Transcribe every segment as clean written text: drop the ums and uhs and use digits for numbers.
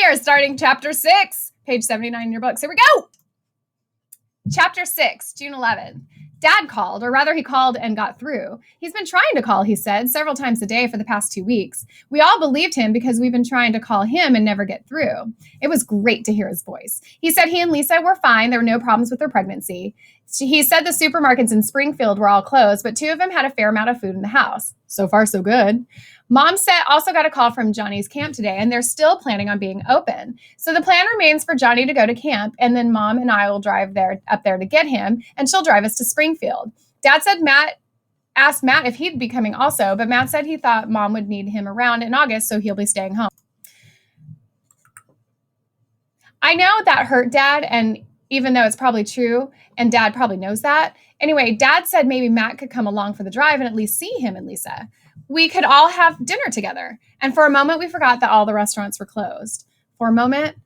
are starting chapter 6, page 79 in your books. Here we go. Chapter 6, June 11th. Dad called, or rather he called and got through. He's been trying to call, he said, several times a day for the past 2 weeks. We all believed him because we've been trying to call him and never get through. It was great to hear his voice. He said he and Lisa were fine. There were no problems with their pregnancy. He said the supermarkets in Springfield were all closed, but 2 of them had a fair amount of food in the house. So far, so good. Mom also got a call from Johnny's camp today, and they're still planning on being open. So the plan remains for Johnny to go to camp, and then Mom and I will drive up there to get him, and she'll drive us to Springfield. Dad said asked Matt if he'd be coming also, but Matt said he thought Mom would need him around in August, so he'll be staying home. I know that hurt Dad, and even though it's probably true, and Dad probably knows that. Anyway, Dad said maybe Matt could come along for the drive and at least see him and Lisa. We could all have dinner together. And for a moment, we forgot that all the restaurants were closed. For a moment,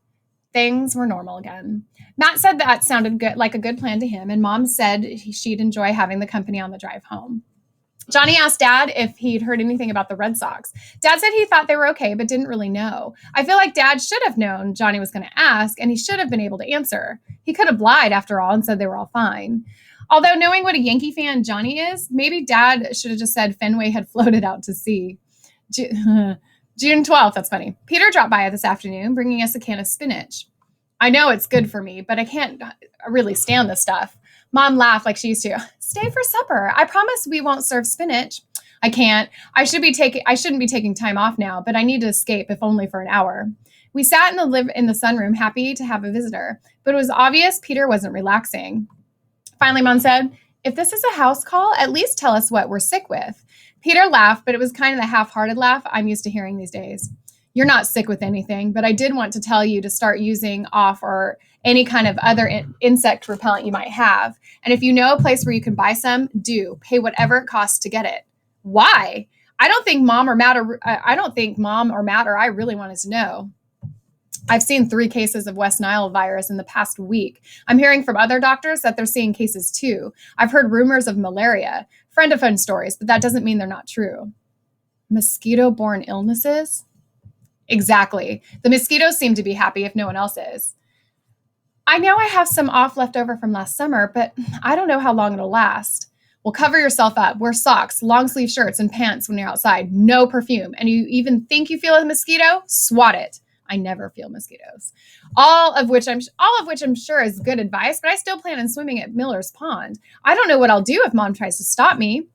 things were normal again. Matt said that sounded good, like a good plan to him, and Mom said she'd enjoy having the company on the drive home. Johnny asked Dad if he'd heard anything about the Red Sox. Dad said he thought they were okay, but didn't really know. I feel like Dad should have known Johnny was going to ask, and he should have been able to answer. He could have lied after all and said they were all fine. Although knowing what a Yankee fan Johnny is, maybe Dad should have just said Fenway had floated out to sea. June 12th, that's funny. Peter dropped by this afternoon, bringing us a can of spinach. I know it's good for me, but I can't really stand this stuff. Mom laughed like she used to. Stay for supper. I promise we won't serve spinach. I can't. I shouldn't be taking time off now, but I need to escape, if only for an hour. We sat in the sunroom, happy to have a visitor, but it was obvious Peter wasn't relaxing. Finally, Mom said, if this is a house call, at least tell us what we're sick with. Peter laughed, but it was kind of the half-hearted laugh I'm used to hearing these days. You're not sick with anything, but I did want to tell you to start using off or any kind of other insect repellent you might have. And if you know a place where you can buy some, do. Pay whatever it costs to get it. Why? I don't think Mom or Matt or I really wanted to know. I've seen 3 cases of West Nile virus in the past week. I'm hearing from other doctors that they're seeing cases too. I've heard rumors of malaria. Friend-of-friend stories, but that doesn't mean they're not true. Mosquito-borne illnesses? Exactly. The mosquitoes seem to be happy if no one else is. I know I have some off left over from last summer, but I don't know how long it'll last. Well, cover yourself up. Wear socks, long sleeve shirts, and pants when you're outside. No perfume. And you even think you feel a mosquito? Swat it. I never feel mosquitoes. All of which I'm sure is good advice, but I still plan on swimming at Miller's Pond. I don't know what I'll do if Mom tries to stop me.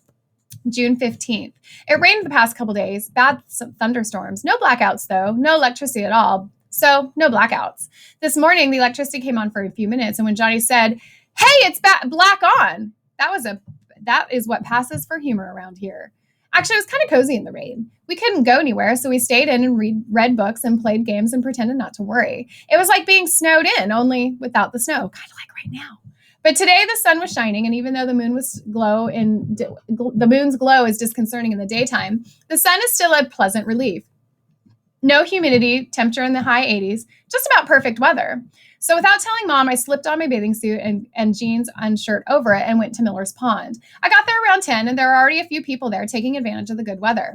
June 15th. It rained the past couple days, bad thunderstorms. No blackouts though, no electricity at all. So no blackouts. This morning, the electricity came on for a few minutes, and when Johnny said, hey, it's black on, that is what passes for humor around here. Actually, it was kind of cozy in the rain. We couldn't go anywhere, so we stayed in and read books and played games and pretended not to worry. It was like being snowed in, only without the snow, kind of like right now. But today the sun was shining, and even though the moon's glow is disconcerting in the daytime, the sun is still a pleasant relief. No humidity, temperature in the high 80s, just about perfect weather. So without telling Mom, I slipped on my bathing suit and jeans and shirt over it and went to Miller's Pond. I got there around 10, and there were already a few people there taking advantage of the good weather.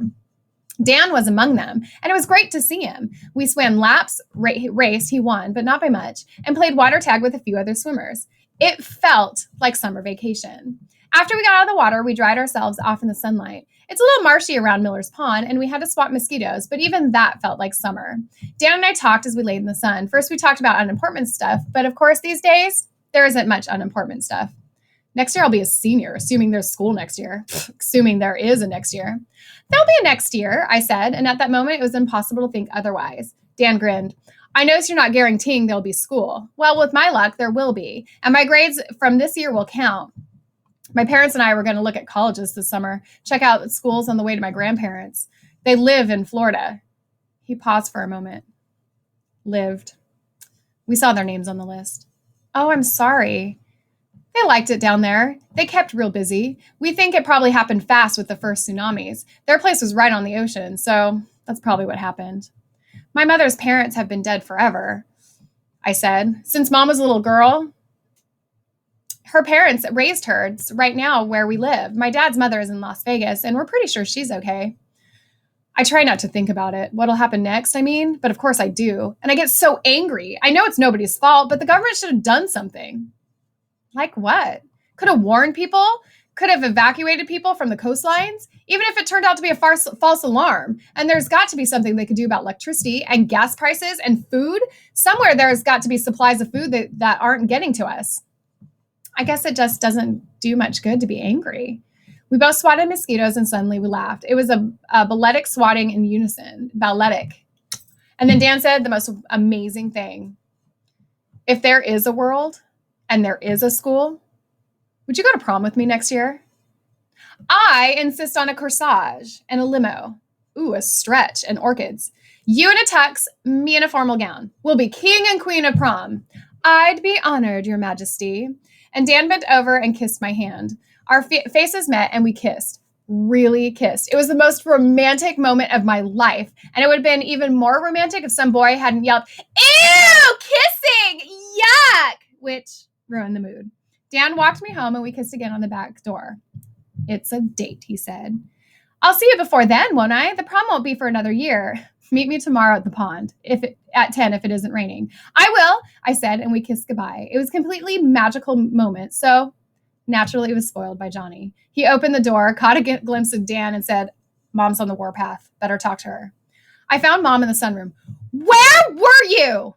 Dan was among them, and it was great to see him. We swam laps, raced, he won, but not by much, and played water tag with a few other swimmers. It felt like summer vacation. After we got out of the water, we dried ourselves off in the sunlight. It's a little marshy around Miller's Pond, and we had to swat mosquitoes, but even that felt like summer. Dan and I talked as we laid in the sun. First, we talked about unimportant stuff, but of course, these days, there isn't much unimportant stuff. Next year, I'll be a senior, assuming there's school next year. Assuming there is a next year. There'll be a next year, I said, and at that moment, it was impossible to think otherwise. Dan grinned. I notice you're not guaranteeing there'll be school. Well, with my luck, there will be, and my grades from this year will count. My parents and I were going to look at colleges this summer, check out schools on the way to my grandparents. They live in Florida. He paused for a moment. Lived. We saw their names on the list. Oh, I'm sorry. They liked it down there. They kept real busy. We think it probably happened fast with the first tsunamis. Their place was right on the ocean, so that's probably what happened. My mother's parents have been dead forever, I said. Since Mom was a little girl, her parents raised her right now where we live. My dad's mother is in Las Vegas, and we're pretty sure she's okay. I try not to think about it, what'll happen next, I mean, but of course I do. And I get so angry. I know it's nobody's fault, but the government should have done something. Like what? Could have warned people, could have evacuated people from the coastlines, even if it turned out to be a false alarm. And there's got to be something they could do about electricity and gas prices and food. Somewhere there's got to be supplies of food that aren't getting to us. I guess it just doesn't do much good to be angry. We both swatted mosquitoes and suddenly we laughed. It was a balletic swatting in unison. Balletic. And then Dan said the most amazing thing. If there is a world and there is a school, would you go to prom with me next year? I insist on a corsage and a limo. Ooh, a stretch and orchids. You in a tux, me in a formal gown. We'll be king and queen of prom. I'd be honored, Your Majesty. And Dan bent over and kissed my hand. Our faces met and we kissed. Really kissed. It was the most romantic moment of my life. And it would have been even more romantic if some boy hadn't yelled, "Ew, kissing! Yuck!" which ruined the mood. Dan walked me home and we kissed again on the back door. It's a date, he said. I'll see you before then, won't I? The prom won't be for another year. Meet me tomorrow at the pond, at 10 if it isn't raining. I will, I said, and we kissed goodbye. It was a completely magical moment, so naturally it was spoiled by Johnny. He opened the door, caught a glimpse of Dan, and said, "Mom's on the warpath. Better talk to her." I found Mom in the sunroom. "Where were you?"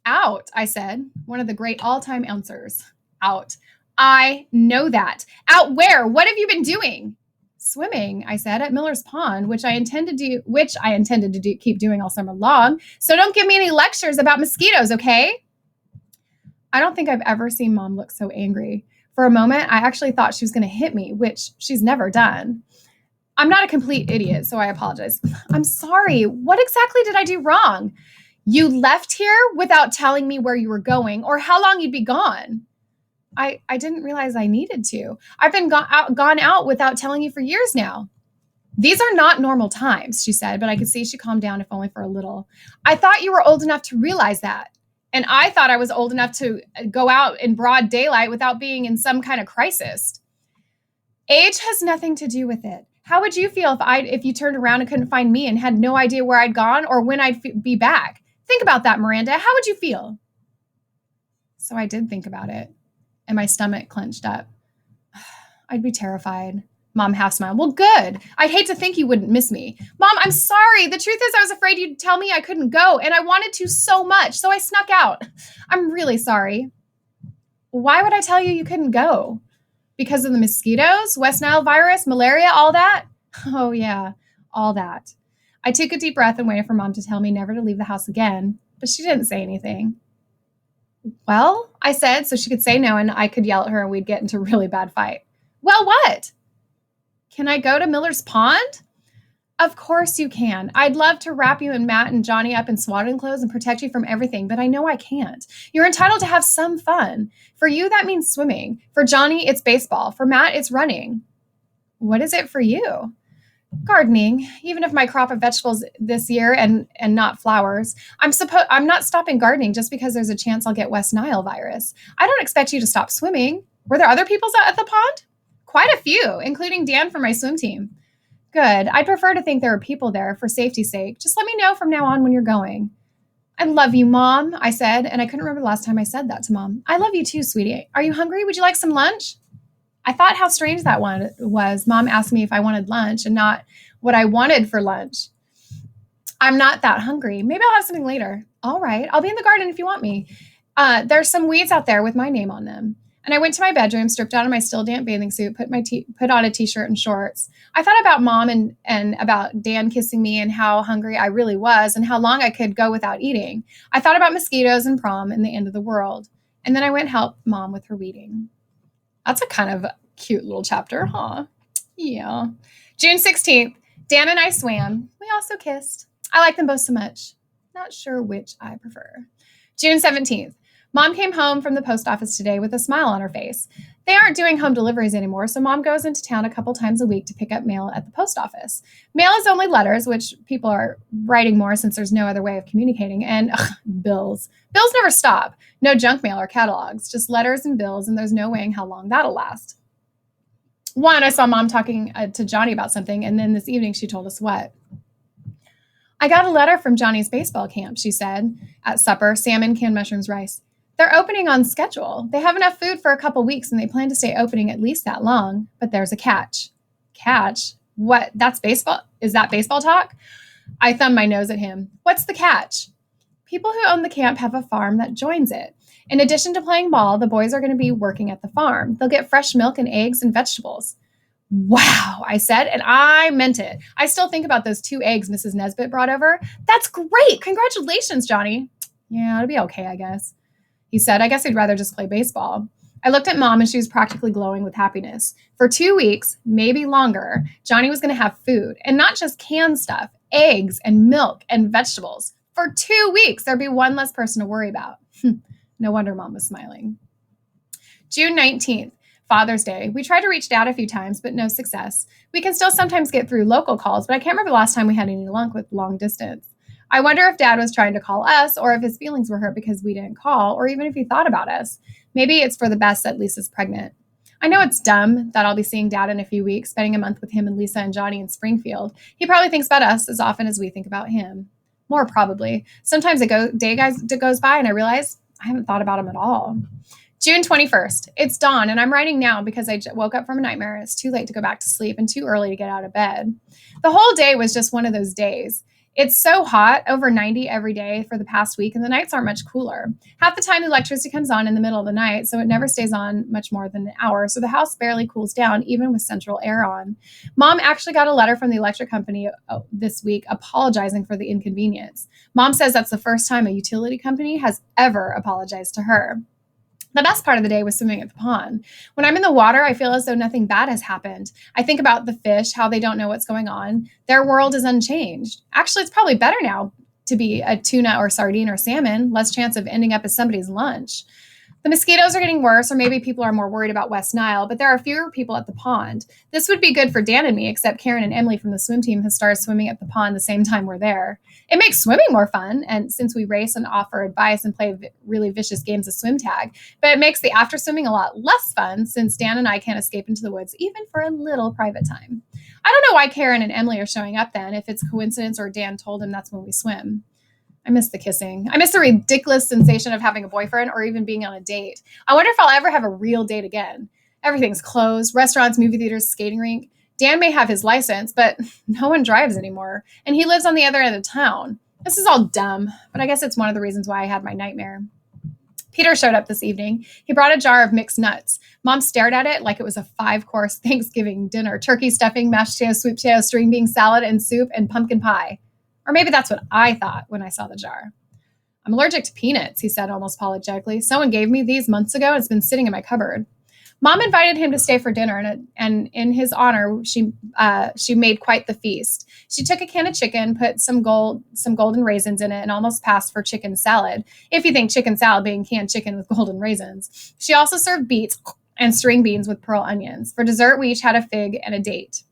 "Out," I said, one of the great all-time answers. Out. I know that. Out where? What have you been doing? Swimming, I said, at Miller's Pond, which I intended to keep doing all summer long. So don't give me any lectures about mosquitoes, okay? I don't think I've ever seen Mom look so angry. For a moment, I actually thought she was going to hit me, which she's never done. I'm not a complete idiot, so I apologize. "I'm sorry. What exactly did I do wrong? You left here without telling me where you were going or how long you'd be gone." I didn't realize I needed to. I've been gone out without telling you for years now. "These are not normal times," she said, but I could see she calmed down if only for a little. "I thought you were old enough to realize that. And I thought I was old enough to go out in broad daylight without being in some kind of crisis. Age has nothing to do with it. How would you feel if you turned around and couldn't find me and had no idea where I'd gone or when I'd be back? Think about that, Miranda. How would you feel?" So I did think about it. And my stomach clenched up. "I'd be terrified." Mom half smiled. "Well, good. I'd hate to think you wouldn't miss me." "Mom, I'm sorry. The truth is I was afraid you'd tell me I couldn't go, and I wanted to so much, so I snuck out. I'm really sorry." "Why would I tell you couldn't go? Because of the mosquitoes, West Nile virus, malaria, all that?" "Oh, yeah, all that." I took a deep breath and waited for Mom to tell me never to leave the house again, but she didn't say anything. "Well," I said, so she could say no and I could yell at her and we'd get into a really bad fight. "Well, what?" "Can I go to Miller's Pond?" "Of course you can. I'd love to wrap you and Matt and Johnny up in swaddling clothes and protect you from everything, but I know I can't. You're entitled to have some fun. For you, that means swimming. For Johnny, it's baseball. For Matt, it's running." "What is it for you?" "Gardening, even if my crop of vegetables this year and not flowers. I'm not stopping gardening just because there's a chance I'll get West Nile virus. I don't expect you to stop swimming. Were there other people at the pond?" "Quite a few, including Dan from my swim team." "Good. I'd prefer to think there are people there for safety's sake. Just let me know from now on when you're going." "I love you, Mom," I said, and I couldn't remember the last time I said that to Mom. "I love you too, sweetie. Are you hungry? Would you like some lunch?" I thought how strange that one was. Mom asked me if I wanted lunch and not what I wanted for lunch. "I'm not that hungry. Maybe I'll have something later." "All right. I'll be in the garden if you want me. There's some weeds out there with my name on them." And I went to my bedroom, stripped out of my still damp bathing suit, put on a t-shirt and shorts. I thought about Mom and about Dan kissing me and how hungry I really was and how long I could go without eating. I thought about mosquitoes and prom and the end of the world. And then I went help Mom with her reading. That's a kind of cute little chapter, huh? Yeah. June 16th, Dan and I swam. We also kissed. I like them both so much. Not sure which I prefer. June 17th, Mom came home from the post office today with a smile on her face. They aren't doing home deliveries anymore, so Mom goes into town a couple times a week to pick up mail at the post office. Mail is only letters, which people are writing more since there's no other way of communicating, and bills. Bills never stop. No junk mail or catalogs, just letters and bills, and there's no weighing how long that'll last. One, I saw mom talking to Johnny about something, and then this evening she told us what. I got a letter from Johnny's baseball camp, she said at supper, salmon, canned mushrooms, rice. They're opening on schedule. They have enough food for a couple weeks and they plan to stay opening at least that long, but there's a catch. Catch? What? That's baseball? Is that baseball talk? I thumbed my nose at him. What's the catch? People who own the camp have a farm that joins it. In addition to playing ball, the boys are going to be working at the farm. They'll get fresh milk and eggs and vegetables. Wow, I said, and I meant it. I still think about those 2 eggs Mrs. Nesbitt brought over. That's great. Congratulations, Johnny. Yeah, it'll be okay, I guess. He said, I guess he'd rather just play baseball. I looked at mom and she was practically glowing with happiness. For 2 weeks, maybe longer, Johnny was going to have food and not just canned stuff, eggs and milk and vegetables. For 2 weeks, there'd be one less person to worry about. No wonder mom was smiling. June 19th. Father's Day. We tried to reach Dad a few times, but no success. We can still sometimes get through local calls, but I can't remember the last time we had any luck with long distance. I wonder if Dad was trying to call us, or if his feelings were hurt because we didn't call, or even if he thought about us. Maybe it's for the best that Lisa's pregnant. I know it's dumb that I'll be seeing Dad in a few weeks, spending a month with him and Lisa and Johnny in Springfield. He probably thinks about us as often as we think about him. More probably. Sometimes a day goes by and I realize I haven't thought about him at all. June 21st. It's dawn, and I'm writing now because I woke up from a nightmare. It's too late to go back to sleep and too early to get out of bed. The whole day was just one of those days. It's so hot, over 90 every day for the past week, and the nights aren't much cooler. Half the time, the electricity comes on in the middle of the night, so it never stays on much more than an hour, so the house barely cools down, even with central air on. Mom actually got a letter from the electric company this week apologizing for the inconvenience. Mom says that's the first time a utility company has ever apologized to her. The best part of the day was swimming at the pond. When I'm in the water, I feel as though nothing bad has happened. I think about the fish, how they don't know what's going on. Their world is unchanged. Actually, it's probably better now to be a tuna or sardine or salmon, less chance of ending up as somebody's lunch. The mosquitoes are getting worse, or maybe people are more worried about West Nile, but there are fewer people at the pond. This would be good for Dan and me, except Karen and Emily from the swim team have started swimming at the pond the same time we're there. It makes swimming more fun, and since we race and offer advice and play really vicious games of swim tag, but it makes the after swimming a lot less fun since Dan and I can't escape into the woods even for a little private time. I don't know why Karen and Emily are showing up then, if it's coincidence or Dan told them that's when we swim. I miss the kissing. I miss the ridiculous sensation of having a boyfriend or even being on a date. I wonder if I'll ever have a real date again. Everything's closed, restaurants, movie theaters, skating rink. Dan may have his license, but no one drives anymore, and he lives on the other end of town. This is all dumb, but I guess it's one of the reasons why I had my nightmare. Peter showed up this evening. He brought a jar of mixed nuts. Mom stared at it like it was a 5-course Thanksgiving dinner: turkey stuffing, mashed potatoes, sweet potatoes, string beans, salad, and soup, and pumpkin pie. Or maybe that's what I thought when I saw the jar. I'm allergic to peanuts, he said almost apologetically. Someone gave me these months ago, and it's been sitting in my cupboard. Mom invited him to stay for dinner, and in his honor, she made quite the feast. She took a can of chicken, put some golden raisins in it, and almost passed for chicken salad, if you think chicken salad being canned chicken with golden raisins. She also served beets and string beans with pearl onions. For dessert, we each had a fig and a date.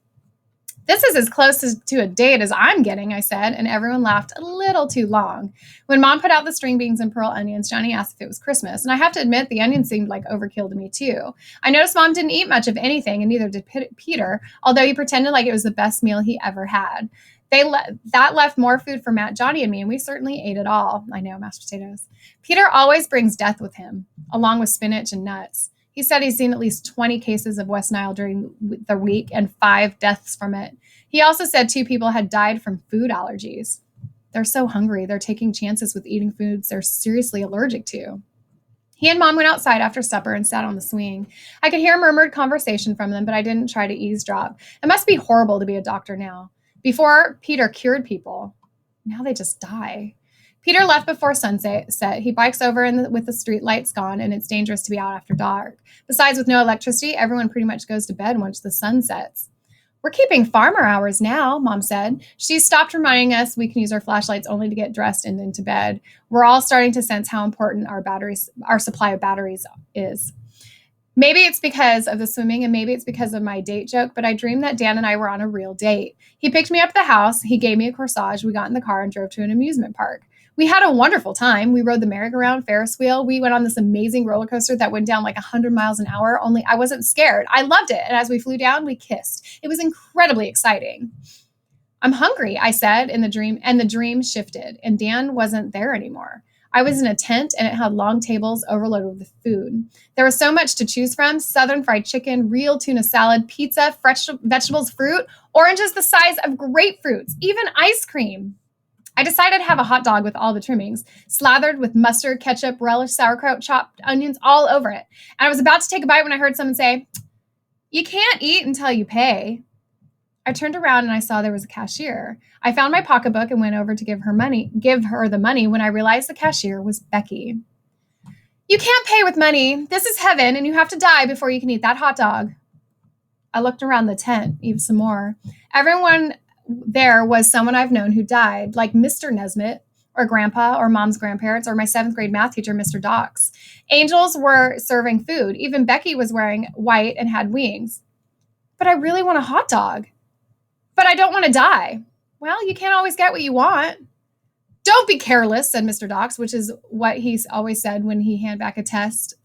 This is as close to a date as I'm getting, I said, and everyone laughed a little too long. When Mom put out the string beans and pearl onions, Johnny asked if it was Christmas, and I have to admit the onions seemed like overkill to me too. I noticed Mom didn't eat much of anything, and neither did Peter, although he pretended like it was the best meal he ever had. That left more food for Matt, Johnny, and me, and we certainly ate it all. I know, mashed potatoes. Peter always brings death with him, along with spinach and nuts. He said he's seen at least 20 cases of West Nile during the week and 5 deaths from it. He also said 2 people had died from food allergies. They're so hungry, they're taking chances with eating foods they're seriously allergic to. He and Mom went outside after supper and sat on the swing. I could hear murmured conversation from them, but I didn't try to eavesdrop. It must be horrible to be a doctor now. Before, Peter cured people. Now they just die. Peter left before sunset. He bikes over with the street lights gone, and it's dangerous to be out after dark. Besides, with no electricity, everyone pretty much goes to bed once the sun sets. We're keeping farmer hours now, Mom said. She stopped reminding us we can use our flashlights only to get dressed and into bed. We're all starting to sense how important our supply of batteries is. Maybe it's because of the swimming and maybe it's because of my date joke, but I dreamed that Dan and I were on a real date. He picked me up at the house. He gave me a corsage. We got in the car and drove to an amusement park. We had a wonderful time. We rode the merry-go-round Ferris wheel. We went on this amazing roller coaster that went down like 100 miles an hour, only I wasn't scared. I loved it. And as we flew down, we kissed. It was incredibly exciting. I'm hungry, I said in the dream, and the dream shifted, and Dan wasn't there anymore. I was in a tent and it had long tables overloaded with food. There was so much to choose from: southern fried chicken, real tuna salad, pizza, fresh vegetables, fruit, oranges the size of grapefruits, even ice cream. I decided to have a hot dog with all the trimmings, slathered with mustard, ketchup, relish, sauerkraut, chopped onions all over it. And I was about to take a bite when I heard someone say, "You can't eat until you pay." I turned around and I saw there was a cashier. I found my pocketbook and went over to give her the money when I realized the cashier was Becky. "You can't pay with money. This is heaven and you have to die before you can eat that hot dog." I looked around the tent even some more. Everyone there was someone I've known who died, like Mr. Nesmith, or Grandpa, or Mom's grandparents, or my 7th grade math teacher, Mr. Docks. Angels were serving food. Even Becky was wearing white and had wings. "But I really want a hot dog." "But I don't want to die." "Well, you can't always get what you want." "Don't be careless," said Mr. Docks, which is what he's always said when he handed back a test.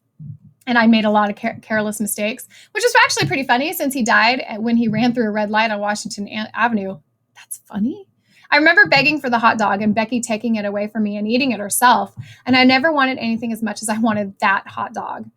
And I made a lot of careless mistakes, which is actually pretty funny since he died when he ran through a red light on Washington Avenue. That's funny. I remember begging for the hot dog and Becky taking it away from me and eating it herself. And I never wanted anything as much as I wanted that hot dog.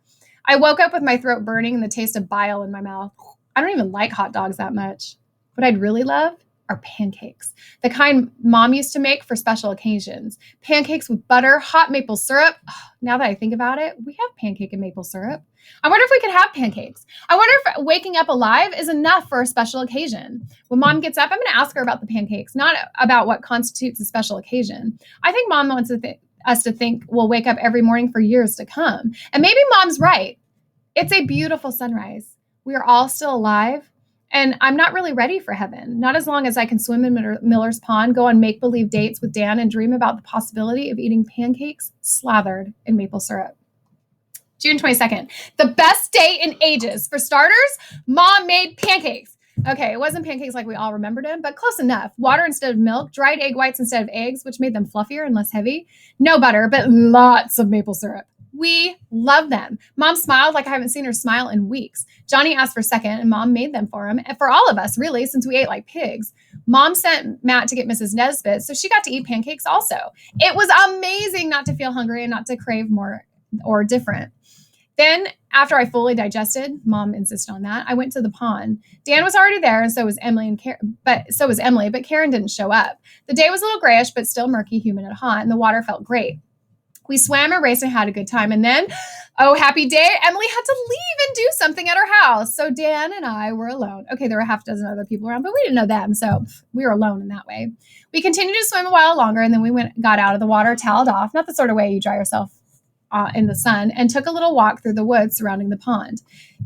I woke up with my throat burning and the taste of bile in my mouth. I don't even like hot dogs that much. What I'd really love are pancakes, the kind Mom used to make for special occasions. Pancakes with butter, hot maple syrup. Oh, now that I think about it, we have pancake and maple syrup. I wonder if we could have pancakes. I wonder if waking up alive is enough for a special occasion. When Mom gets up, I'm going to ask her about the pancakes, not about what constitutes a special occasion. I think Mom wants us to think we'll wake up every morning for years to come. And maybe Mom's right. It's a beautiful sunrise. We are all still alive. And I'm not really ready for heaven, not as long as I can swim in Miller's Pond, go on make-believe dates with Dan, and dream about the possibility of eating pancakes slathered in maple syrup. June 22nd, the best day in ages. For starters, Mom made pancakes. Okay, it wasn't pancakes like we all remembered them, but close enough. Water instead of milk, dried egg whites instead of eggs, which made them fluffier and less heavy. No butter, but lots of maple syrup. We love them. Mom smiled like I haven't seen her smile in weeks. Johnny asked for second, and Mom made them for him, and for all of us, really, since we ate like pigs. Mom sent Matt to get Mrs. Nesbitt, so she got to eat pancakes also. It was amazing not to feel hungry and not to crave more or different. Then, after I fully digested, Mom insisted on that, I went to the pond. Dan was already there, and so was Emily, but Karen didn't show up. The day was a little grayish, but still murky, humid, and hot, and the water felt great. We swam and raced and had a good time. And then, oh, happy day, Emily had to leave and do something at her house. So Dan and I were alone. Okay, there were half a dozen other people around, but we didn't know them. So we were alone in that way. We continued to swim a while longer, and then we got out of the water, toweled off, not the sort of way you dry yourself in the sun, and took a little walk through the woods surrounding the pond.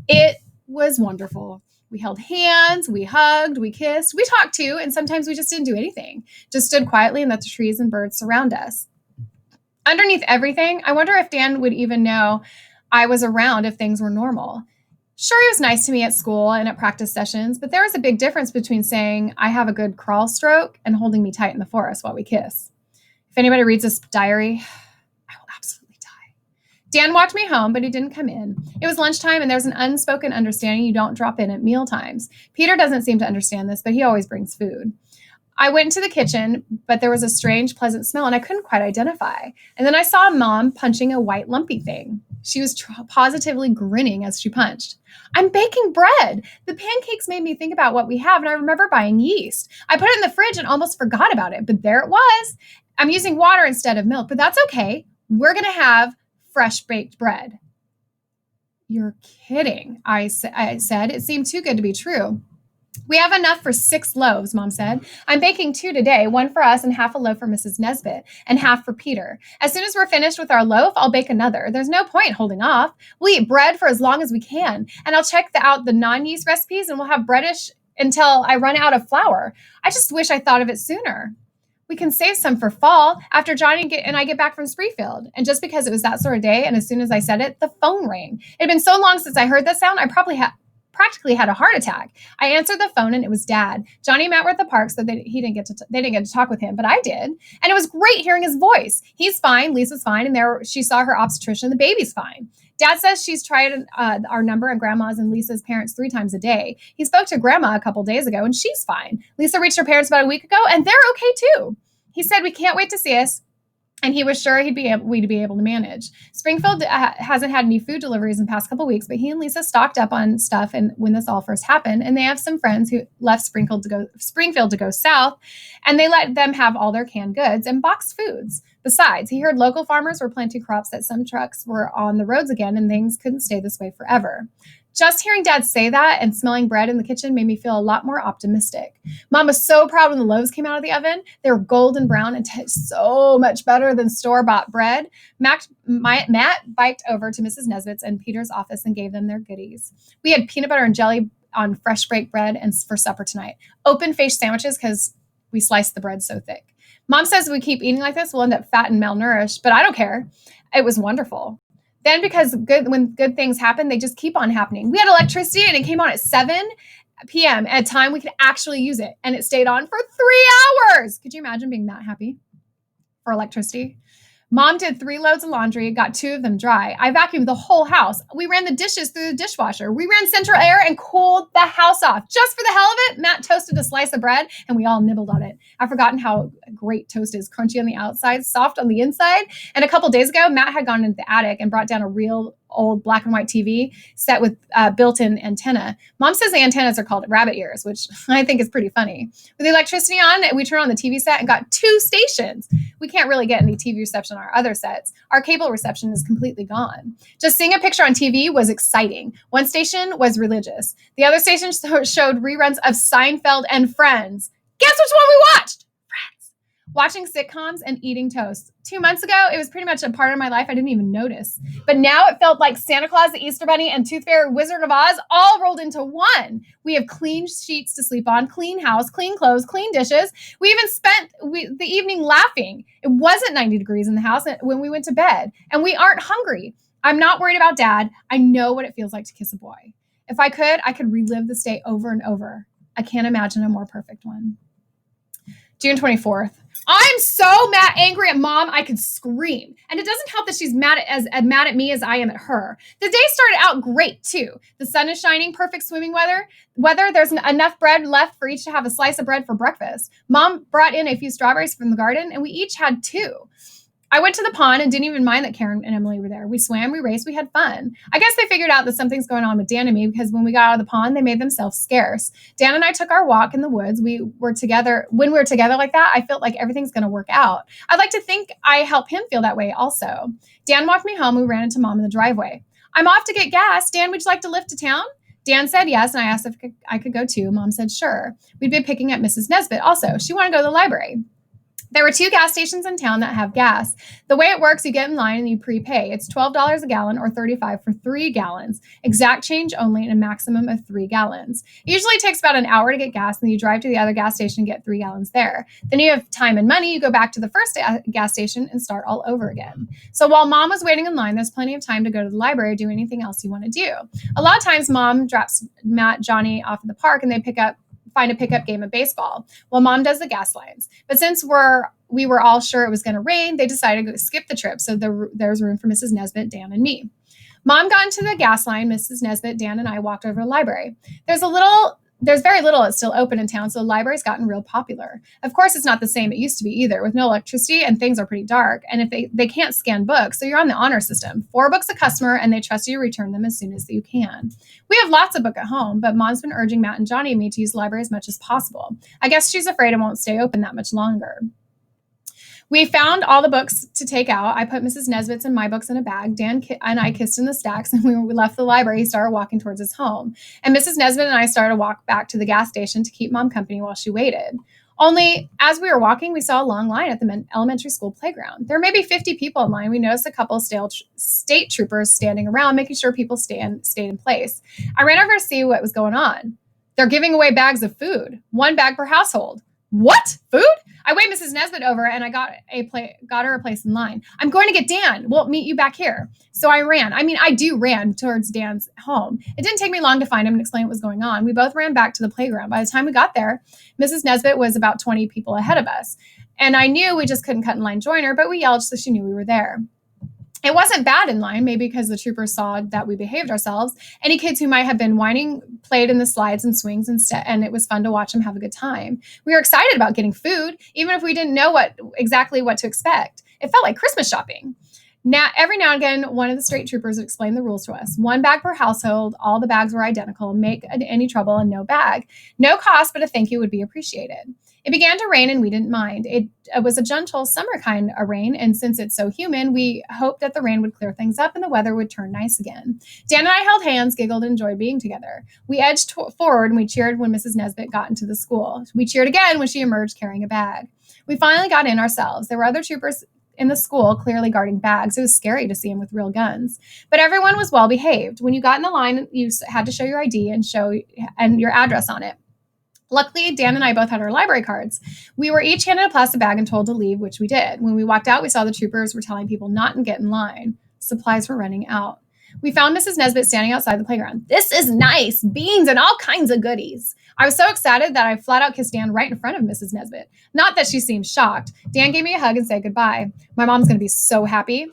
It was wonderful. We held hands, we hugged, we kissed, we talked too, and sometimes we just didn't do anything. Just stood quietly and let the trees and birds surround us. Underneath everything, I wonder if Dan would even know I was around if things were normal. Sure, he was nice to me at school and at practice sessions, but there was a big difference between saying I have a good crawl stroke and holding me tight in the forest while we kiss. If anybody reads this diary, I will absolutely die. Dan walked me home, but he didn't come in. It was lunchtime, and there's an unspoken understanding you don't drop in at meal times. Peter doesn't seem to understand this, but he always brings food. I went into the kitchen, but there was a strange, pleasant smell, and I couldn't quite identify. And then I saw Mom punching a white, lumpy thing. She was positively grinning as she punched. I'm baking bread. The pancakes made me think about what we have, and I remember buying yeast. I put it in the fridge and almost forgot about it, but there it was. I'm using water instead of milk, but that's okay. We're going to have fresh baked bread. You're kidding, I said. It seemed too good to be true. We have enough for 6 loaves, Mom said. I'm baking 2 today, 1 for us and half a loaf for Mrs. Nesbitt and half for Peter. As soon as we're finished with our loaf, I'll bake another. There's no point holding off. We'll eat bread for as long as we can, and I'll check out the non-yeast recipes, and we'll have breadish until I run out of flour. I just wish I thought of it sooner. We can save some for fall after Johnny and I get back from Spreefield. And just because it was that sort of day, and as soon as I said it, the phone rang. It had been so long since I heard that sound, I probably practically had a heart attack. I answered the phone and it was Dad. Johnny and Matt were at the park, so they didn't get to talk with him, but I did. And it was great hearing his voice. He's fine. Lisa's fine. And she saw her obstetrician. The baby's fine. Dad says she's tried our number and Grandma's and Lisa's parents 3 times a day. He spoke to Grandma a couple days ago and she's fine. Lisa reached her parents about a week ago and they're okay too. He said, we can't wait to see us. And he was sure we'd be able to manage. Springfield hasn't had any food deliveries in the past couple of weeks, but he and Lisa stocked up on stuff and when this all first happened. And they have some friends who left Springfield to go south, and they let them have all their canned goods and boxed foods. Besides, he heard local farmers were planting crops, that some trucks were on the roads again, and things couldn't stay this way forever. Just hearing Dad say that and smelling bread in the kitchen made me feel a lot more optimistic. Mom was so proud when the loaves came out of the oven. They were golden brown and tasted so much better than store-bought bread. Matt biked over to Mrs. Nesbitt's and Peter's office and gave them their goodies. We had peanut butter and jelly on fresh baked bread and for supper tonight. Open-faced sandwiches because we sliced the bread so thick. Mom says we keep eating like this, we'll end up fat and malnourished, but I don't care. It was wonderful. Then because when good things happen, they just keep on happening. We had electricity and it came on at 7 p.m. at a time we could actually use it. And it stayed on for 3 hours. Could you imagine being that happy for electricity? Mom did 3 loads of laundry, got 2 of them dry. I vacuumed the whole house. We ran the dishes through the dishwasher. We ran central air and cooled the house off. Just for the hell of it, Matt toasted a slice of bread and we all nibbled on it. I've forgotten how great toast is. Crunchy on the outside, soft on the inside. And a couple days ago, Matt had gone into the attic and brought down a real old black and white TV set with built-in antenna. Mom says the antennas are called rabbit ears, which I think is pretty funny. With the electricity on, we turned on the TV set and got 2 stations. We can't really get any TV reception on our other sets. Our cable reception is completely gone. Just seeing a picture on TV was exciting. One station was religious. The other station showed reruns of Seinfeld and Friends. Guess which one we watched? Watching sitcoms and eating toast. 2 months ago, it was pretty much a part of my life I didn't even notice. But now it felt like Santa Claus, the Easter Bunny, and Tooth Fairy, Wizard of Oz all rolled into one. We have clean sheets to sleep on, clean house, clean clothes, clean dishes. We even spent the evening laughing. It wasn't 90 degrees in the house when we went to bed, and we aren't hungry. I'm not worried about Dad. I know what it feels like to kiss a boy. If I could relive this day over and over. I can't imagine a more perfect one. June 24th. I'm so angry at Mom, I could scream. And it doesn't help that she's mad at me as I am at her. The day started out great, too. The sun is shining, perfect swimming weather. There's enough bread left for each to have a slice of bread for breakfast. Mom brought in a few strawberries from the garden, and we each had 2. I went to the pond and didn't even mind that Karen and Emily were there. We swam, we raced, we had fun. I guess they figured out that something's going on with Dan and me because when we got out of the pond, they made themselves scarce. Dan and I took our walk in the woods. When we were together like that, I felt like everything's going to work out. I'd like to think I help him feel that way also. Dan walked me home. We ran into Mom in the driveway. I'm off to get gas. Dan, would you like to lift to town? Dan said yes, and I asked if I could go too. Mom said sure. We'd be picking up Mrs. Nesbitt also. She wanted to go to the library. There were 2 gas stations in town that have gas. The way it works, you get in line and you prepay. It's $12 a gallon or $35 for 3 gallons. Exact change only and a maximum of 3 gallons. It usually takes about an hour to get gas, and you drive to the other gas station and get 3 gallons there. Then you have time and money. You go back to the first gas station and start all over again. So while Mom was waiting in line, there's plenty of time to go to the library or do anything else you want to do. A lot of times, Mom drops Matt, Johnny off at the park, and they find a pickup game of baseball while Mom does the gas lines. But since we were all sure it was going to rain, they decided to skip the trip. So there's room for Mrs. Nesbitt, Dan, and me. Mom got into the gas line. Mrs. Nesbitt, Dan, and I walked over to the library. There's very little that's still open in town, so the library's gotten real popular. Of course, it's not the same it used to be either, with no electricity and things are pretty dark. And if they can't scan books, so you're on the honor system. 4 books a customer, and they trust you to return them as soon as you can. We have lots of books at home, but Mom's been urging Matt and Johnny and me to use the library as much as possible. I guess she's afraid it won't stay open that much longer. We found all the books to take out. I put Mrs. Nesbitt's and my books in a bag. Dan and I kissed in the stacks, and we left the library. He started walking towards his home. And Mrs. Nesbitt and I started to walk back to the gas station to keep Mom company while she waited. Only, as we were walking, we saw a long line at the elementary school playground. There were maybe 50 people in line. We noticed a couple of state troopers standing around, making sure people stayed in place. I ran over to see what was going on. They're giving away bags of food, 1 bag per household. What? Food? I waved Mrs. Nesbitt over and I got her a place in line. I'm going to get Dan. We'll meet you back here. So I ran. I mean, I ran towards Dan's home. It didn't take me long to find him and explain what was going on. We both ran back to the playground. By the time we got there, Mrs. Nesbitt was about 20 people ahead of us. And I knew we just couldn't cut in line and join her, but we yelled so she knew we were there. It wasn't bad in line, maybe because the troopers saw that we behaved ourselves. Any kids who might have been whining played in the slides and swings instead, and it was fun to watch them have a good time. We were excited about getting food, even if we didn't know exactly what to expect. It felt like Christmas shopping. Now, every now and again, one of the state troopers would explain the rules to us. One bag per household, all the bags were identical, make any trouble and no bag. No cost, but a thank you would be appreciated. It began to rain and we didn't mind. It was a gentle summer kind of rain, and since it's so humid, we hoped that the rain would clear things up and the weather would turn nice again. Dan and I held hands, giggled, and enjoyed being together. We edged forward and we cheered when Mrs. Nesbitt got into the school. We cheered again when she emerged carrying a bag. We finally got in ourselves. There were other troopers in the school, clearly guarding bags. It was scary to see them with real guns. But everyone was well behaved. When you got in the line, you had to show your ID and your address on it. Luckily, Dan and I both had our library cards. We were each handed a plastic bag and told to leave, which we did. When we walked out, we saw the troopers were telling people not to get in line. Supplies were running out. We found Mrs. Nesbitt standing outside the playground. This is nice, beans and all kinds of goodies. I was so excited that I flat out kissed Dan right in front of Mrs. Nesbitt. Not that she seemed shocked. Dan gave me a hug and said goodbye. My mom's going to be so happy.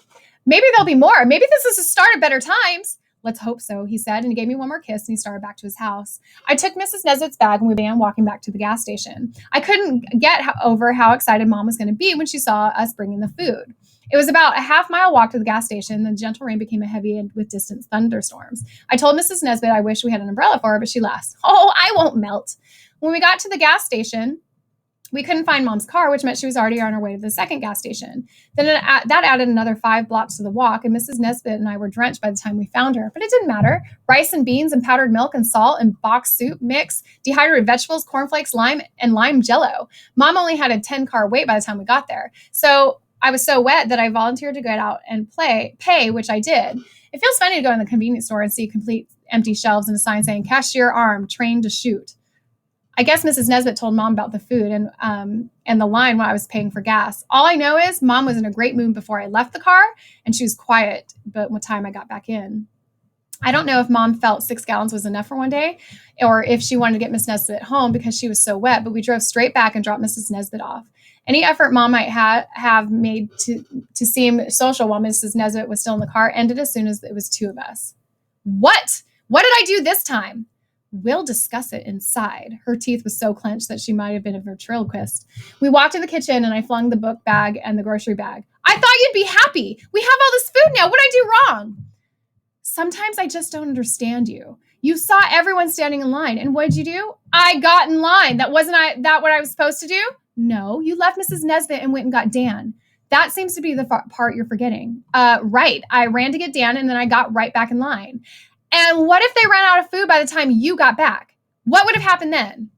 Maybe there'll be more. Maybe this is the start of better times. Let's hope so, he said, and he gave me one more kiss and he started back to his house. I took Mrs. Nesbitt's bag and we began walking back to the gas station. I couldn't get over how excited Mom was going to be when she saw us bringing the food. It was about a half-mile walk to the gas station. The gentle rain became a heavy and with distant thunderstorms. I told Mrs. Nesbitt I wish we had an umbrella for her, but she laughed. Oh, I won't melt. When we got to the gas station, we couldn't find Mom's car, which meant she was already on her way to the second gas station. Then that added another 5 blocks to the walk, and Mrs. Nesbitt and I were drenched by the time we found her. But it didn't matter. Rice and beans and powdered milk and salt and boxed soup mix, dehydrated vegetables, cornflakes, lime, and lime jello. Mom only had a 10-car wait by the time we got there. So I was so wet that I volunteered to get out and pay, which I did. It feels funny to go in the convenience store and see complete empty shelves and a sign saying, cashier armed, trained to shoot. I guess Mrs. Nesbitt told Mom about the food and the line when I was paying for gas. All I know is Mom was in a great mood before I left the car, and she was quiet, but what time I got back in. I don't know if Mom felt 6 gallons was enough for one day, or if she wanted to get Miss Nesbitt home because she was so wet, but we drove straight back and dropped Mrs. Nesbitt off. Any effort Mom might have made to seem social while Mrs. Nesbitt was still in the car ended as soon as it was 2 of us. What? What did I do this time? We'll discuss it inside. Her teeth was so clenched that she might have been a ventriloquist. We walked in the kitchen and I flung the book bag and the grocery bag. I thought you'd be happy. We have all this food now. What did I do wrong? Sometimes I just don't understand you. You saw everyone standing in line, and what did you do? I got in line. That what I was supposed to do? No, you left Mrs. Nesbitt and went and got Dan. That seems to be the part you're forgetting. Right. I ran to get Dan and then I got right back in line. And what if they ran out of food by the time you got back? What would have happened then?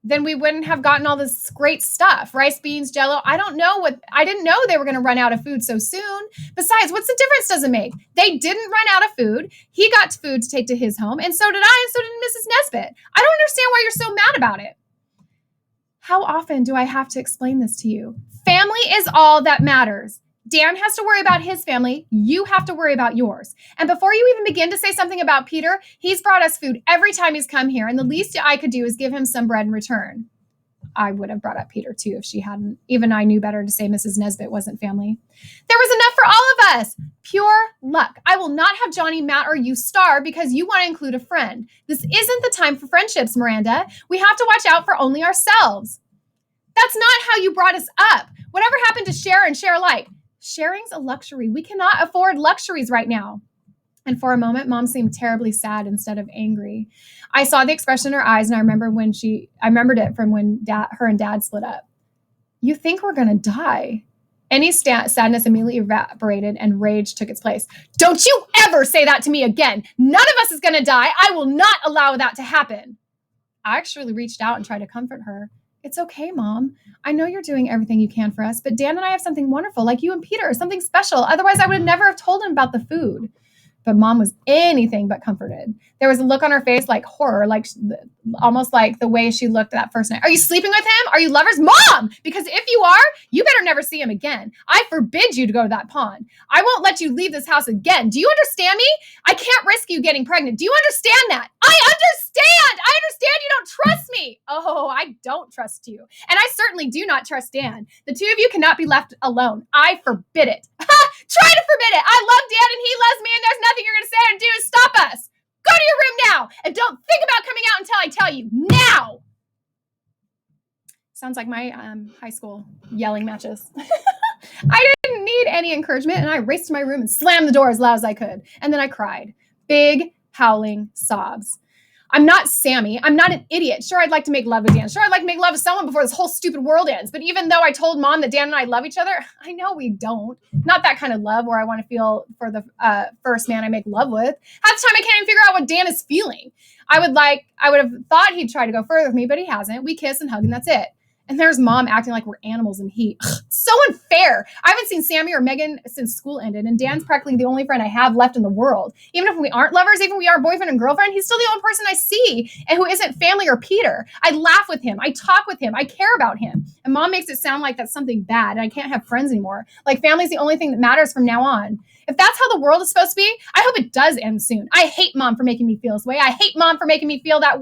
Then we wouldn't have gotten all this great stuff. Rice, beans, jello. I didn't know they were going to run out of food so soon. Besides, what's the difference does it make? They didn't run out of food. He got food to take to his home, and so did I, and so did Mrs. Nesbitt. I don't understand why you're so mad about it. How often do I have to explain this to you? Family is all that matters. Dan has to worry about his family. You have to worry about yours. And before you even begin to say something about Peter, he's brought us food every time he's come here. And the least I could do is give him some bread in return. I would have brought up Peter too if she hadn't. Even I knew better to say Mrs. Nesbitt wasn't family. There was enough for all of us. Pure luck. I will not have Johnny, Matt, or you starve because you want to include a friend. This isn't the time for friendships, Miranda. We have to watch out for only ourselves. That's not how you brought us up. Whatever happened to share and share alike? Sharing's a luxury. We cannot afford luxuries right now. And for a moment, Mom seemed terribly sad instead of angry. I saw the expression in her eyes, and I remembered it from when her and Dad split up. You think we're going to die? Any sadness immediately evaporated and rage took its place. Don't you ever say that to me again. None of us is going to die. I will not allow that to happen. I actually reached out and tried to comfort her. It's okay, Mom. I know you're doing everything you can for us, but Dan and I have something wonderful, like you and Peter, something special. Otherwise, I would never have told him about the food. But mom was anything but comforted. There was a look on her face like horror, like almost like the way she looked that first night. Are you sleeping with him? Are you lovers? Mom! Because if you are, you better never see him again. I forbid you to go to that pond. I won't let you leave this house again. Do you understand me? I can't risk you getting pregnant. Do you understand that? I understand. I understand you don't trust me. Oh, I don't trust you. And I certainly do not trust Dan. The two of you cannot be left alone. I forbid it. Try to forbid it. I love Dan and he loves me and there's nothing you're going to say or do to stop us. Go to your room now and don't think about coming out until I tell you now. Sounds like my high school yelling matches. I didn't need any encouragement and I raced to my room and slammed the door as loud as I could. And then I cried. Big howling sobs. I'm not Sammy. I'm not an idiot. Sure, I'd like to make love with Dan. Sure, I'd like to make love with someone before this whole stupid world ends. But even though I told mom that Dan and I love each other, I know we don't. Not that kind of love where I want to feel for the first man I make love with. Half the time I can't even figure out what Dan is feeling. I would have thought he'd try to go further with me, but he hasn't. We kiss and hug and that's it. And there's mom acting like we're animals in heat. So unfair. I haven't seen Sammy or Megan since school ended, and Dan's practically the only friend I have left in the world. Even if we aren't lovers, even if we are boyfriend and girlfriend, he's still the only person I see and who isn't family or Peter. I laugh with him. I talk with him. I care about him. And mom makes it sound like that's something bad and I can't have friends anymore. Like family's the only thing that matters from now on. If that's how the world is supposed to be, I hope it does end soon. I hate mom for making me feel this way. I hate mom for making me feel that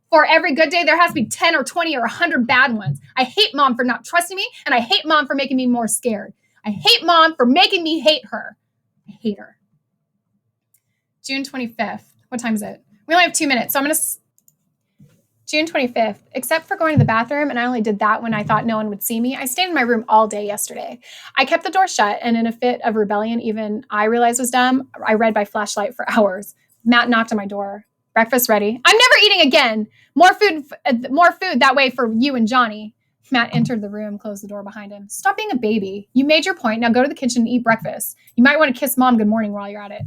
for every good day, there has to be 10 or 20 or 100 bad ones. I hate mom for not trusting me, and I hate mom for making me more scared. I hate mom for making me hate her. I hate her. June 25th. What time is it? We only have 2 minutes, so I'm going to... June 25th. Except for going to the bathroom, and I only did that when I thought no one would see me, I stayed in my room all day yesterday. I kept the door shut, and in a fit of rebellion even I realized was dumb, I read by flashlight for hours. Matt knocked on my door. Breakfast ready. I'm never eating again. More food that way for you and Johnny. Matt entered the room, closed the door behind him. Stop being a baby. You made your point. Now go to the kitchen and eat breakfast. You might want to kiss mom good morning while you're at it.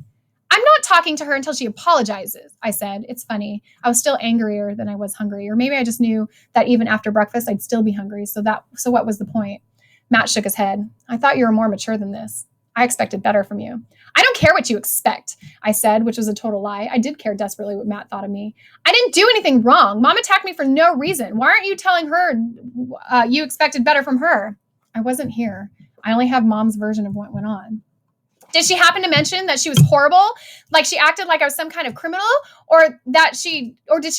I'm not talking to her until she apologizes, I said. It's funny. I was still angrier than I was hungry. Or maybe I just knew that even after breakfast, I'd still be hungry. So what was the point? Matt shook his head. I thought you were more mature than this. I expected better from you. I don't care what you expect, I said, which was a total lie. I did care desperately what Matt thought of me. I didn't do anything wrong. Mom attacked me for no reason. Why aren't you telling her you expected better from her? I wasn't here. I only have mom's version of what went on. Did she happen to mention that she was horrible? Like she acted like I was some kind of criminal? Or did she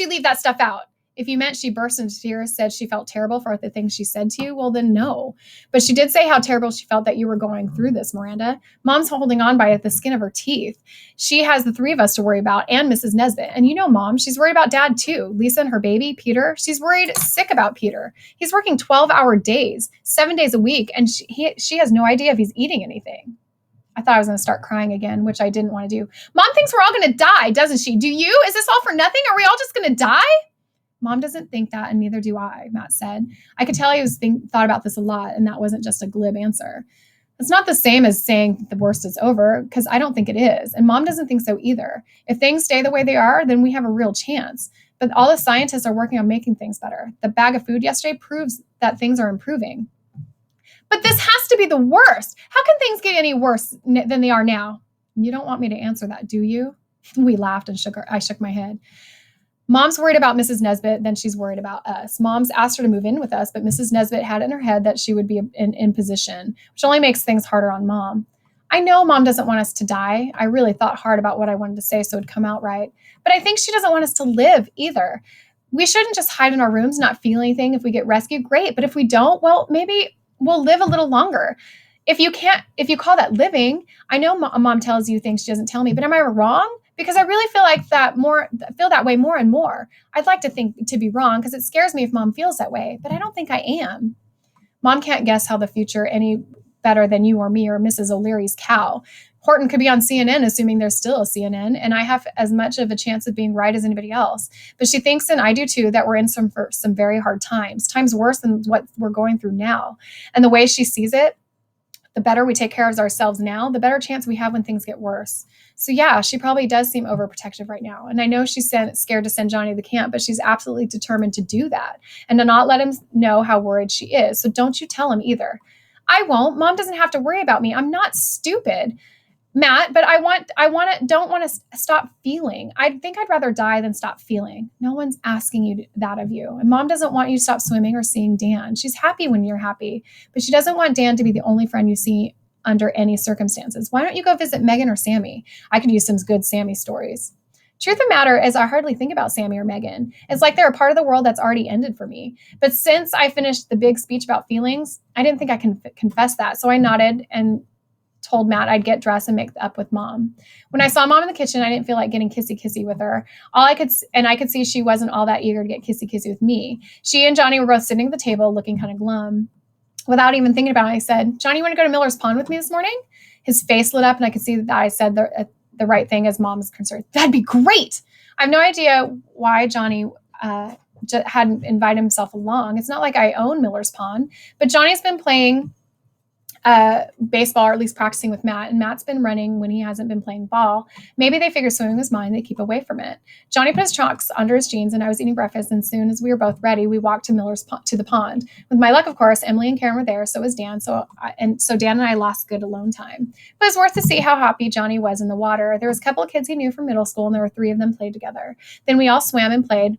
leave that stuff out? If you meant she burst into tears, said she felt terrible for the things she said to you, well then no. But she did say how terrible she felt that you were going through this, Miranda. Mom's holding on by the skin of her teeth. She has the three of us to worry about and Mrs. Nesbitt. And you know mom, she's worried about dad too. Lisa and her baby, Peter. She's worried sick about Peter. He's working 12-hour days, 7 days a week, and she has no idea if he's eating anything. I thought I was going to start crying again, which I didn't want to do. Mom thinks we're all going to die, doesn't she? Do you? Is this all for nothing? Are we all just going to die? Mom doesn't think that, and neither do I, Matt said. I could tell he thought about this a lot, and that wasn't just a glib answer. It's not the same as saying the worst is over, because I don't think it is, and Mom doesn't think so either. If things stay the way they are, then we have a real chance. But all the scientists are working on making things better. The bag of food yesterday proves that things are improving. But this has to be the worst. How can things get any worse than they are now? You don't want me to answer that, do you? We laughed and I shook my head. Mom's worried about Mrs. Nesbitt, then she's worried about us. Mom's asked her to move in with us, but Mrs. Nesbitt had in her head that she would be in position, which only makes things harder on Mom. I know Mom doesn't want us to die. I really thought hard about what I wanted to say so it'd come out right. But I think she doesn't want us to live either. We shouldn't just hide in our rooms, not feel anything. If we get rescued, great. But if we don't, well, maybe we'll live a little longer. If you call that living, I know Mom tells you things she doesn't tell me, but am I wrong? Because I really feel that way more and more. I'd like to think to be wrong because it scares me if Mom feels that way, but I don't think I am. Mom can't guess how the future any better than you or me or Mrs. O'Leary's cow. Horton could be on CNN, assuming there's still a CNN, and I have as much of a chance of being right as anybody else. But she thinks, and I do too, that we're in some very hard times worse than what we're going through now. And the way she sees it, the better we take care of ourselves now, the better chance we have when things get worse. So yeah, she probably does seem overprotective right now. And I know she's scared to send Johnny to the camp, but she's absolutely determined to do that and to not let him know how worried she is. So don't you tell him either. I won't. Mom doesn't have to worry about me. I'm not stupid. Matt, but don't want to stop feeling. I think I'd rather die than stop feeling. No one's asking you that of you. And mom doesn't want you to stop swimming or seeing Dan. She's happy when you're happy, but she doesn't want Dan to be the only friend you see under any circumstances. Why don't you go visit Megan or Sammy? I could use some good Sammy stories. Truth of the matter is, I hardly think about Sammy or Megan. It's like they're a part of the world that's already ended for me. But since I finished the big speech about feelings, I didn't think I can confess that. So I nodded and told Matt I'd get dressed and make up with mom. When I saw mom in the kitchen, I didn't feel like getting kissy with her. I could see she wasn't all that eager to get kissy with me. She and Johnny were both sitting at the table looking kind of glum. Without even thinking about it, I said, Johnny, you want to go to Miller's Pond with me this morning? His face lit up and I could see that I said the right thing as mom is concerned. That'd be great. I have no idea why Johnny hadn't invited himself along. It's not like I own Miller's Pond, but Johnny's been playing baseball, or at least practicing with Matt, and Matt's been running when he hasn't been playing ball. Maybe they figure swimming was mine, they keep away from it. Johnny put his trunks under his jeans, and I was eating breakfast, and as soon as we were both ready, we walked to the pond. With my luck, of course, Emily and Karen were there, so was Dan, so Dan and I lost good alone time. But it was worth to see how happy Johnny was in the water. There was a couple of kids he knew from middle school, and there were 3 of them played together. Then we all swam and played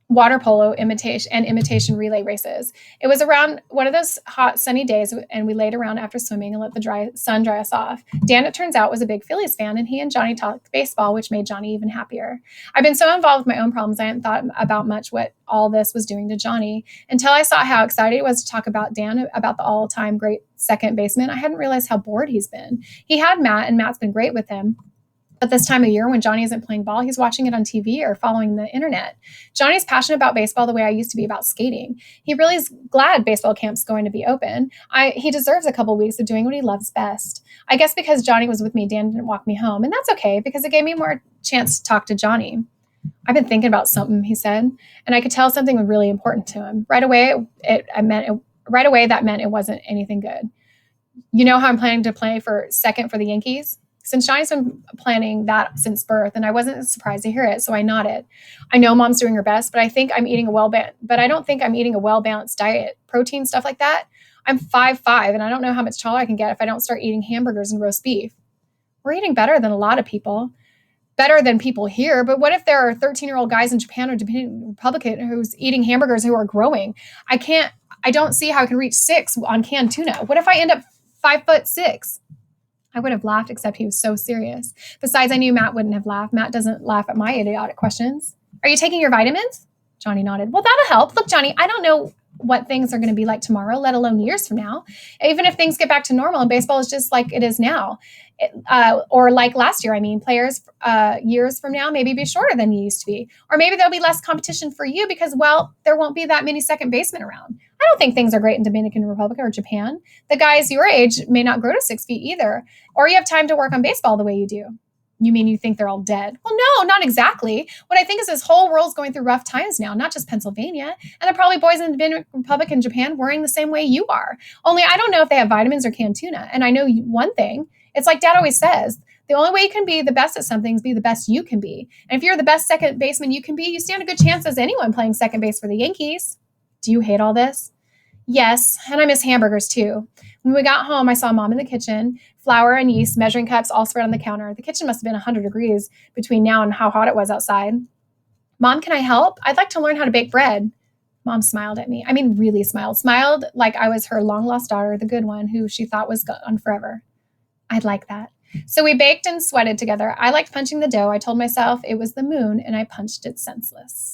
water polo imitation relay races. It was around one of those hot sunny days, and we laid around after swimming and let the sun dry us off. Dan, it turns out, was a big Phillies fan, and he and Johnny talked baseball, which made Johnny even happier. I've been so involved with my own problems, I hadn't thought about much what all this was doing to Johnny until I saw how excited he was to talk about Dan, about the all-time great second baseman. I hadn't realized how bored he's been. He had Matt, and Matt's been great with him. But this time of year, when Johnny isn't playing ball, he's watching it on TV or following the internet. Johnny's passionate about baseball the way I used to be about skating. He really is glad baseball camp's going to be open. He deserves a couple weeks of doing what he loves best. I guess because Johnny was with me, Dan didn't walk me home, and that's okay because it gave me more chance to talk to Johnny. I've been thinking about something, he said, and I could tell something was really important to him. Right away, that meant it wasn't anything good. You know how I'm planning to play for second for the Yankees? Since Johnny's been planning that since birth, and I wasn't surprised to hear it, so I nodded. I know mom's doing her best, but I don't think I'm eating a well-balanced diet. Protein, stuff like that. I'm 5'5", and I don't know how much taller I can get if I don't start eating hamburgers and roast beef. We're eating better than a lot of people. Better than people here, but what if there are 13-year-old guys in Japan or Dominican Republic who's eating hamburgers who are growing? I don't see how I can reach 6 on canned tuna. What if I end up 5'6"? I would have laughed, except he was so serious. Besides, I knew Matt wouldn't have laughed. Matt doesn't laugh at my idiotic questions. Are you taking your vitamins? Johnny nodded. Well, that'll help. Look, Johnny, I don't know what things are going to be like tomorrow, let alone years from now. Even if things get back to normal and baseball is just like it is now, or like last year, players years from now maybe be shorter than you used to be. Or maybe there'll be less competition for you because, well, there won't be that many second basemen around. I don't think things are great in Dominican Republic or Japan. The guys your age may not grow to 6 feet either, or you have time to work on baseball the way you do. You mean you think they're all dead? Well, no, not exactly. What I think is this whole world's going through rough times now, not just Pennsylvania. And there are probably boys in the Dominican Republic and Japan worrying the same way you are. Only I don't know if they have vitamins or canned tuna. And I know one thing. It's like Dad always says, the only way you can be the best at something is be the best you can be. And if you're the best second baseman you can be, you stand a good chance as anyone playing second base for the Yankees. Do you hate all this? Yes, and I miss hamburgers too. When we got home, I saw Mom in the kitchen, flour and yeast, measuring cups all spread on the counter. The kitchen must have been 100 degrees between now and how hot it was outside. Mom, can I help? I'd like to learn how to bake bread. Mom smiled at me. Really smiled. Smiled like I was her long-lost daughter, the good one, who she thought was gone forever. I'd like that. So we baked and sweated together. I liked punching the dough. I told myself it was the moon, and I punched it senseless.